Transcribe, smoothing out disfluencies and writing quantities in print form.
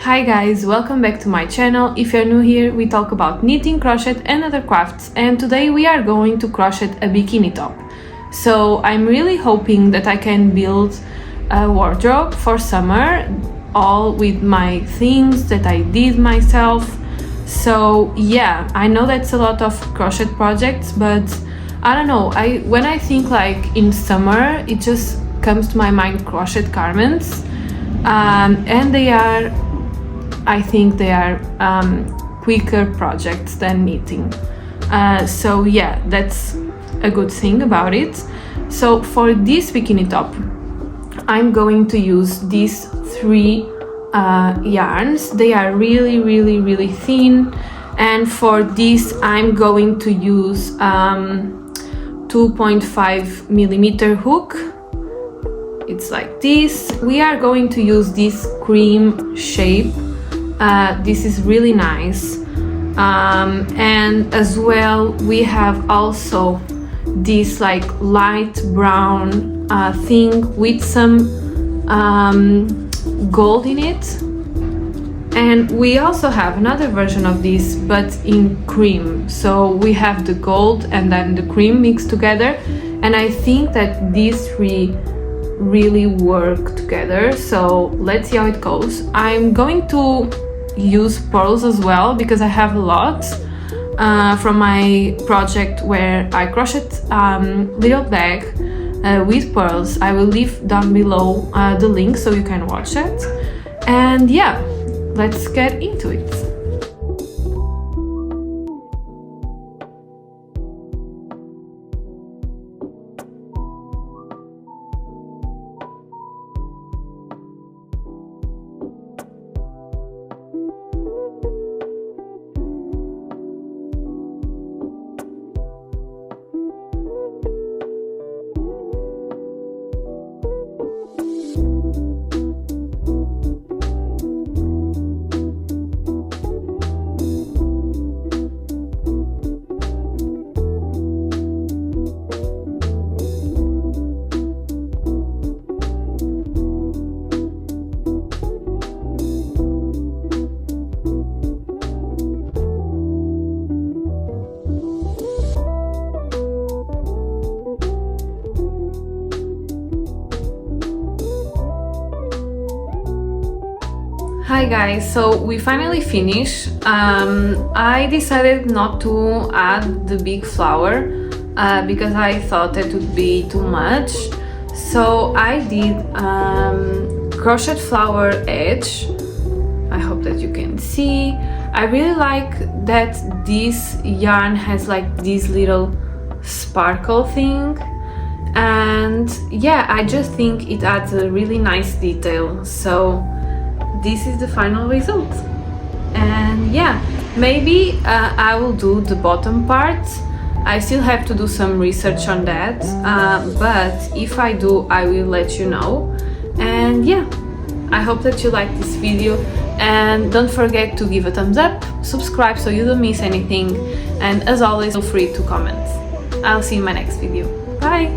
Hi guys, welcome back to my channel. If you're new here, we talk about knitting, crochet and other crafts, and today we are going to crochet a bikini top. So I'm really hoping that I can build a wardrobe for summer, all with my things that I did myself. So yeah, I know that's a lot of crochet projects, but I don't know, when I think like in summer, it just comes to my mind crochet garments, and I think they are quicker projects than knitting. So yeah, that's a good thing about it. So for this bikini top, I'm going to use these three yarns. They are really thin, and for this I'm going to use 2.5 millimeter hook. It's like this. We are going to use this cream shape. This is really nice, and as well we have also this like light brown thing with some gold in it, and we also have another version of this but in cream. So we have the gold and then the cream mixed together, and I think that these three really work together. So let's see how it goes. I'm going to use pearls as well because I have a lot from my project where I crocheted little bag with pearls. I will leave down below the link so you can watch it, and yeah, let's get into it. Hi guys, so we finally finished. I decided not to add the big flower because I thought that would be too much. So I did crochet flower edge. I hope that you can see. I really like that this yarn has like this little sparkle thing, and yeah, I just think it adds a really nice detail. So this is the final result, and yeah, maybe I will do the bottom part. I still have to do some research on that, but if I do, I will let you know. And yeah, I hope that you like this video, and don't forget to give a thumbs up, subscribe so you don't miss anything, and as always, feel free to comment. I'll see you in my next video. Bye!